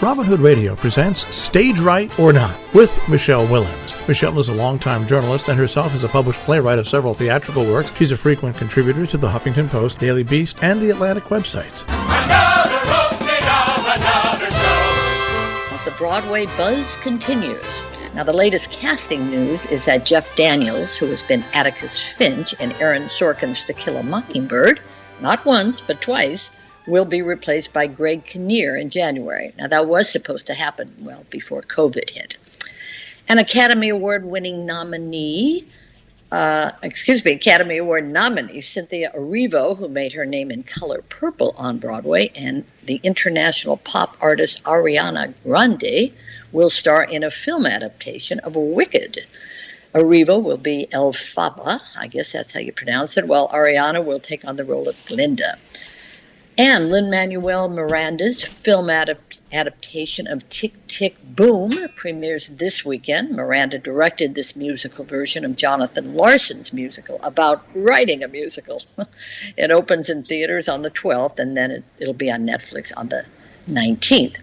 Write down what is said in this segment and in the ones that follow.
Robin Hood Radio presents Stage Right or Not with Michele Willens. Michele is a longtime journalist and herself is a published playwright of several theatrical works. She's a frequent contributor to the Huffington Post, Daily Beast, and the Atlantic websites. Another opening of another show. The Broadway buzz continues. Now, the latest casting news is that Jeff Daniels, who has been Atticus Finch in Aaron Sorkin's To Kill a Mockingbird, not once, but twice, will be replaced by Greg Kinnear in January. Now, that was supposed to happen, well, before COVID hit. An Academy Award-winning nominee, Academy Award nominee Cynthia Erivo, who made her name in Color Purple on Broadway, and the international pop artist Ariana Grande will star in a film adaptation of Wicked. Erivo will be Elphaba, I guess that's how you pronounce it, while Ariana will take on the role of Glinda. And Lin-Manuel Miranda's film adaptation of Tick, Tick, Boom premieres this weekend. Miranda directed this musical version of Jonathan Larson's musical about writing a musical. It opens in theaters on the 12th, and then it'll be on Netflix on the 19th.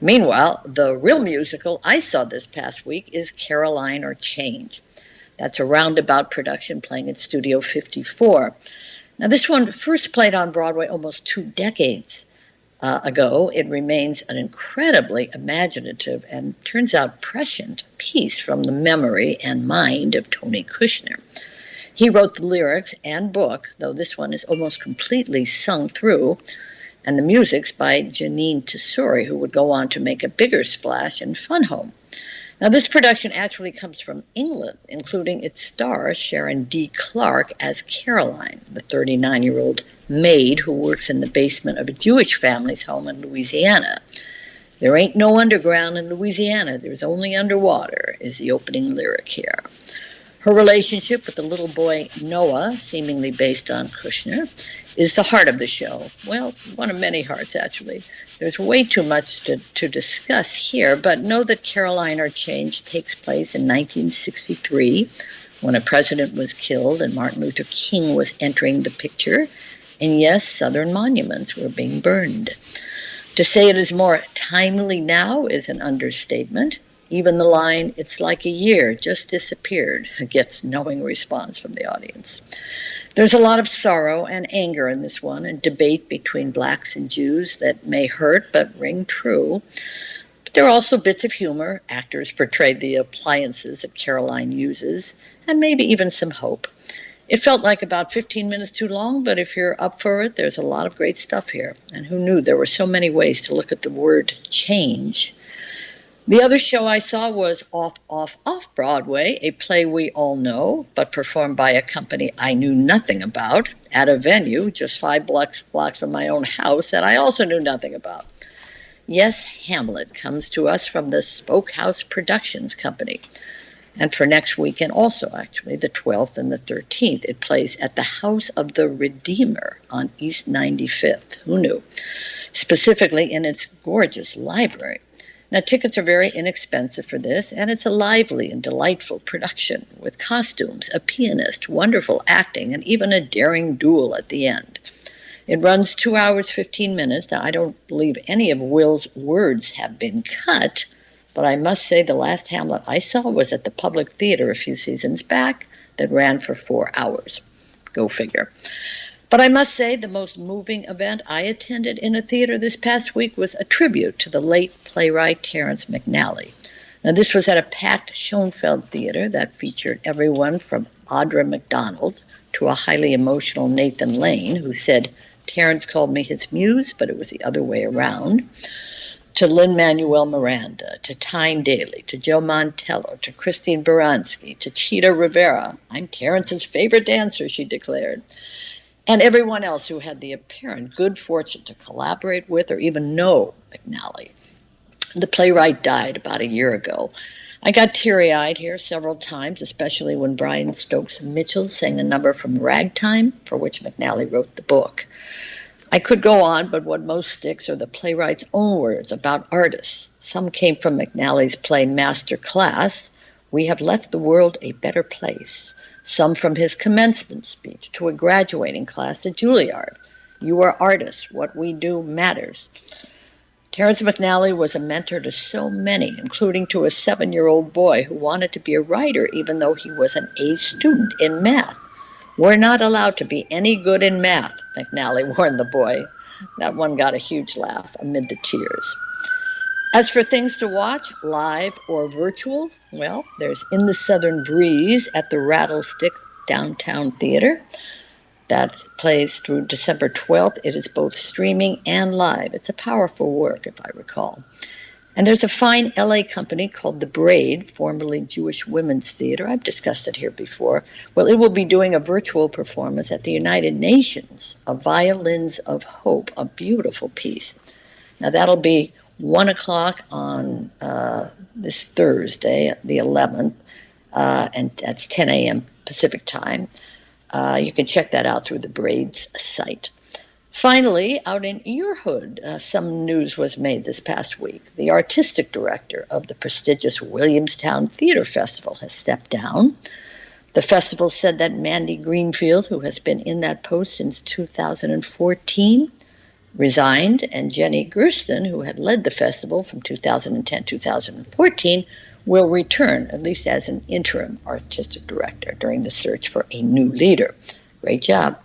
Meanwhile, the real musical I saw this past week is Caroline or Change. That's a roundabout production playing at Studio 54. Now, this one first played on Broadway almost 2 decades ago. It remains an incredibly imaginative and turns out prescient piece from the memory and mind of Tony Kushner. He wrote the lyrics and book, though this one is almost completely sung through, and the music's by Janine Tesori, who would go on to make a bigger splash in Fun Home. Now, this production actually comes from England, including its star, Sharon D. Clarke, as Caroline, the 39-year-old maid who works in the basement of a Jewish family's home in Louisiana. There ain't no underground in Louisiana, there's only underwater, is the opening lyric here. Her relationship with the little boy Noah, seemingly based on Kushner, is the heart of the show. Well, one of many hearts, actually. There's way too much to discuss here, but know that Caroline or Change takes place in 1963, when a president was killed and Martin Luther King was entering the picture, and yes, Southern monuments were being burned. To say it is more timely now is an understatement. Even the line, "It's like a year, just disappeared," gets knowing response from the audience. There's a lot of sorrow and anger in this one, and debate between blacks and Jews that may hurt but ring true. But there are also bits of humor. Actors portrayed the appliances that Caroline uses, and maybe even some hope. It felt like about 15 minutes too long, but if you're up for it, there's a lot of great stuff here. And who knew there were so many ways to look at the word change. The other show I saw was Off Broadway, a play we all know, but performed by a company I knew nothing about at a venue just 5 blocks from my own house that I also knew nothing about. Yes, Hamlet comes to us from the Spoke House Productions Company. And for next weekend also, actually, the 12th and the 13th, it plays at the House of the Redeemer on East 95th. Who knew? Specifically in its gorgeous library. Now, tickets are very inexpensive for this, and it's a lively and delightful production with costumes, a pianist, wonderful acting, and even a daring duel at the end. It runs 2 hours, 15 minutes. Now, I don't believe any of Will's words have been cut, but I must say the last Hamlet I saw was at the Public Theater a few seasons back that ran for 4 hours. Go figure. But I must say the most moving event I attended in a theater this past week was a tribute to the late playwright Terrence McNally. Now, this was at a packed Schoenfeld theater that featured everyone from Audra McDonald to a highly emotional Nathan Lane, who said, "Terrence called me his muse, but it was the other way around," to Lin-Manuel Miranda, to Tyne Daly, to Joe Mantello, to Christine Baranski, to Cheetah Rivera. "I'm Terrence's favorite dancer," she declared. And everyone else who had the apparent good fortune to collaborate with or even know McNally. The playwright died about a year ago. I got teary-eyed here several times, especially when Brian Stokes Mitchell sang a number from Ragtime, for which McNally wrote the book. I could go on, but what most sticks are the playwright's own words about artists. Some came from McNally's play Master Class, "We have left the world a better place." Some from his commencement speech to a graduating class at Juilliard. "You are artists. What we do matters." Terrence McNally was a mentor to so many, including to a 7-year-old boy who wanted to be a writer even though he was an A student in math. "We're not allowed to be any good in math," McNally warned the boy. That one got a huge laugh amid the tears. As for things to watch, live or virtual, well, there's In the Southern Breeze at the Rattlestick Downtown Theater. That plays through December 12th. It is both streaming and live. It's a powerful work, if I recall. And there's a fine LA company called The Braid, formerly Jewish Women's Theater. I've discussed it here before. Well, it will be doing a virtual performance at the United Nations of Violins of Hope, a beautiful piece. Now, that'll be 1 o'clock on this Thursday, the 11th, and that's 10 a.m. Pacific time. You can check that out through the Braid's site. Finally, out in your hood, some news was made this past week. The artistic director of the prestigious Williamstown Theater Festival has stepped down. The festival said that Mandy Greenfield, who has been in that post since 2014, resigned, and Jenny Gerston, who had led the festival from 2010-2014, will return, at least as an interim artistic director, during the search for a new leader. Great job.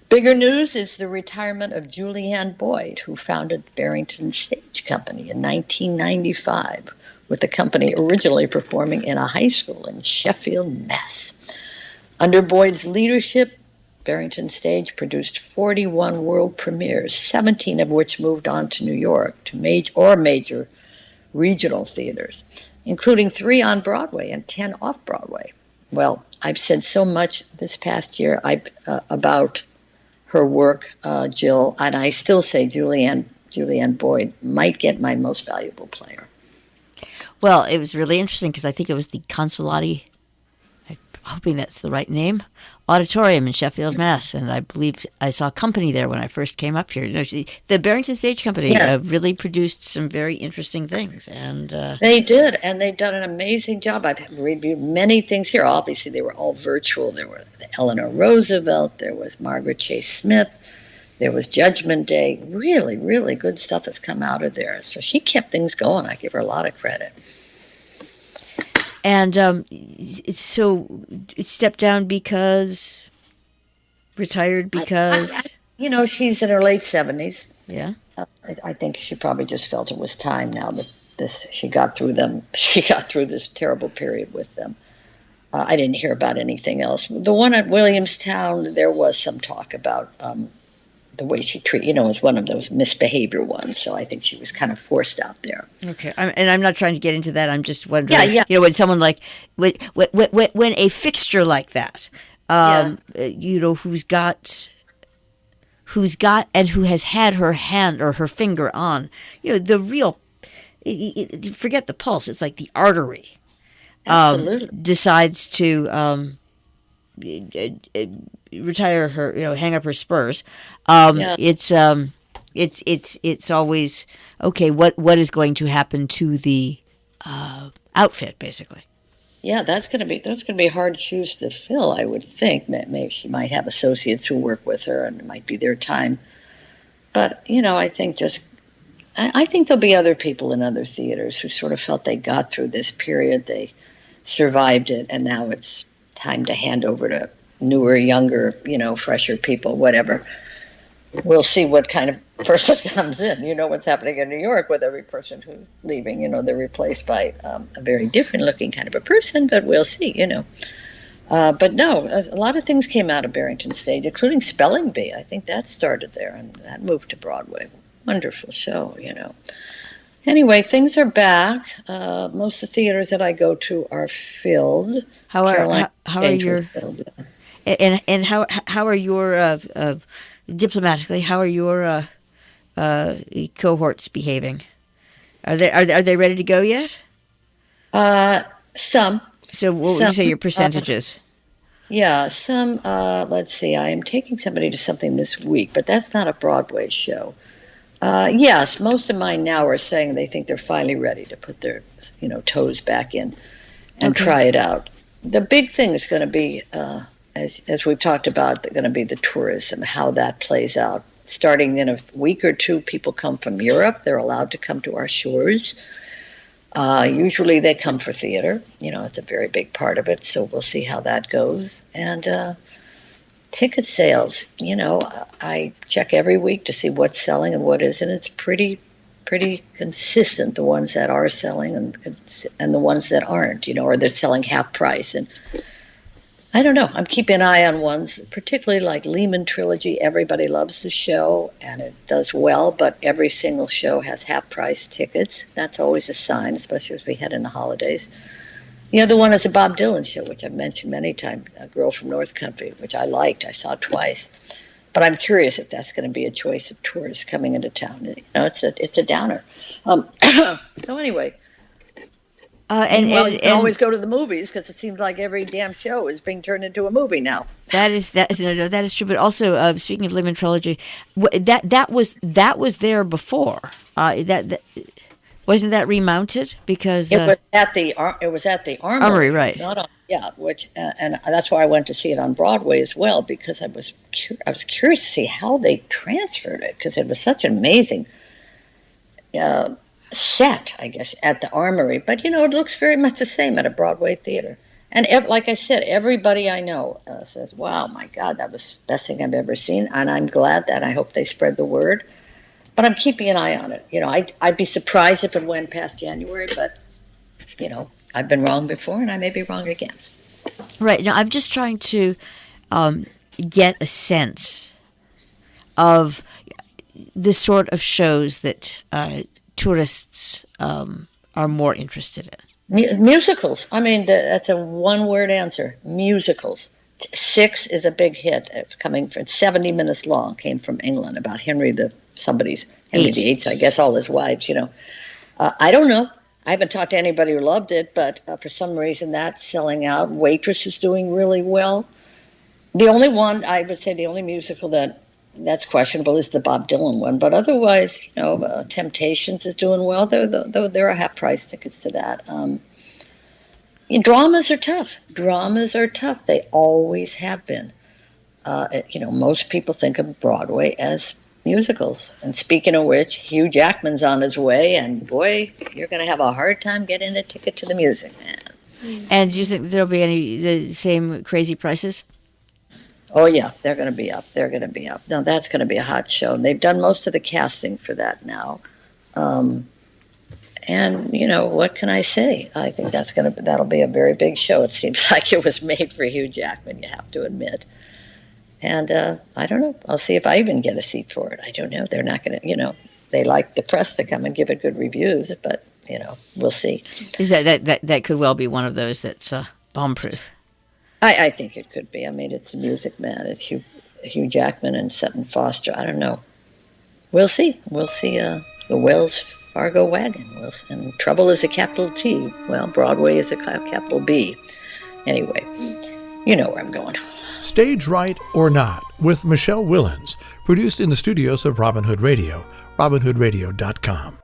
Bigger news is the retirement of Julianne Boyd, who founded Barrington Stage Company in 1995, with the company originally performing in a high school in Sheffield, Mass. Under Boyd's leadership, Barrington Stage produced 41 world premieres, 17 of which moved on to New York, to major regional theaters, including 3 on Broadway and 10 off-Broadway. Well, I've said so much this past year about her work, Jill, and I still say Julianne Boyd might get my most valuable player. Well, it was really interesting because I think it was the Consolati, I'm hoping that's the right name, auditorium in Sheffield, Mass. And I believe I saw company there when I first came up here. The Barrington Stage Company Yes. really produced some very interesting things. And They did, and they've done an amazing job. I've reviewed many things here. Obviously, they were all virtual. There were Eleanor Roosevelt, there was Margaret Chase Smith, there was Judgment Day. Really, really good stuff has come out of there. So she kept things going. I give her a lot of credit. And so it stepped down because, retired because? She's in her late 70s. Yeah. I think she probably just felt it was time now that she got through this terrible period with them. I didn't hear about anything else. The one at Williamstown, there was some talk about the way she treated, it was one of those misbehavior ones. So I think she was kind of forced out there. Okay, and I'm not trying to get into that. I'm just wondering, Yeah. When someone when a fixture like that, who's got and who has had her hand or her finger on, the real, forget the pulse. It's like the artery. Absolutely. Decides to retire her, hang up her spurs. It's always okay. What is going to happen to the outfit, basically? Yeah, those going to be hard shoes to fill. I would think. Maybe she might have associates who work with her, and it might be their time. But I think I think there'll be other people in other theaters who sort of felt they got through this period, they survived it, and now it's time to hand over to newer, younger, fresher people, whatever. We'll see what kind of person comes in. You know what's happening in New York with every person who's leaving. They're replaced by a very different looking kind of a person, but we'll see, But no, a lot of things came out of Barrington Stage, including Spelling Bee. I think that started there, and that moved to Broadway. Wonderful show, Anyway, things are back. Most of the theaters that I go to are filled. How are your filled. And how are your diplomatically? How are your cohorts behaving? Are they ready to go yet? Some. So what would you say your percentages? Some. Let's see. I am taking somebody to something this week, but that's not a Broadway show. Yes, most of mine now are saying they think they're finally ready to put their, toes back in and try it out. The big thing is going to be, as we've talked about, going to be the tourism, how that plays out. starting in a week or two, people come from Europe. They're allowed to come to our shores. Usually they come for theater. It's a very big part of it, so we'll see how that goes. And ticket sales, I check every week to see what's selling and what isn't. It's pretty consistent, the ones that are selling and the ones that aren't, or they're selling half price. And I don't know. I'm keeping an eye on ones, particularly like Lehman Trilogy. Everybody loves the show, and it does well, but every single show has half-price tickets. That's always a sign, especially as we head into holidays. The other one is a Bob Dylan show, which I've mentioned many times, A Girl from North Country, which I liked. I saw twice. But I'm curious if that's going to be a choice of tourists coming into town. It's a downer. So anyway... you can always go to the movies because it seems like every damn show is being turned into a movie now. That is true. But also, speaking of Lehman Trilogy, that was there before. Wasn't that remounted? Because it was at the Armory. Armory, right? It's not on, which and that's why I went to see it on Broadway as well, because I was curious to see how they transferred it, because it was such an amazing. Set, I guess, at the Armory, but it looks very much the same at a Broadway theater. And like I said, everybody I know says, "Wow, my God, that was the best thing I've ever seen." And I'm glad that. I hope they spread the word. But I'm keeping an eye on it. I'd be surprised if it went past January, but I've been wrong before, and I may be wrong again. Right. Now, I'm just trying to get a sense of the sort of shows that tourists are more interested in. Musicals. I mean, that's a one-word answer. Musicals. 6 is a big hit. It's coming from 70 minutes long. Came from England about Henry VIII, I guess, all his wives. I don't know. I haven't talked to anybody who loved it, but for some reason that's selling out. Waitress is doing really well. The only one, I would say, the only musical that's questionable is the Bob Dylan one, but otherwise, Temptations is doing well. Though there are half-price tickets to that. Dramas are tough. They always have been. Most people think of Broadway as musicals. And speaking of which, Hugh Jackman's on his way, and boy, you're going to have a hard time getting a ticket to the music, man. And do you think there'll be the same crazy prices? Oh, yeah, they're going to be up. Now, that's going to be a hot show. And they've done most of the casting for that now. And, what can I say? I think that'll be a very big show. It seems like it was made for Hugh Jackman, you have to admit. And I don't know. I'll see if I even get a seat for it. I don't know. They're not going to, they like the press to come and give it good reviews, but, we'll see. Is that could well be one of those that's bomb-proof? I think it could be. I mean, it's Music Man. It's Hugh Jackman and Sutton Foster. I don't know. We'll see. The Wells Fargo wagon. And trouble is a capital T. Well, Broadway is a capital B. Anyway, you know where I'm going. Stage Right or Not with Michele Willens, produced in the studios of Robin Hood Radio, robinhoodradio.com.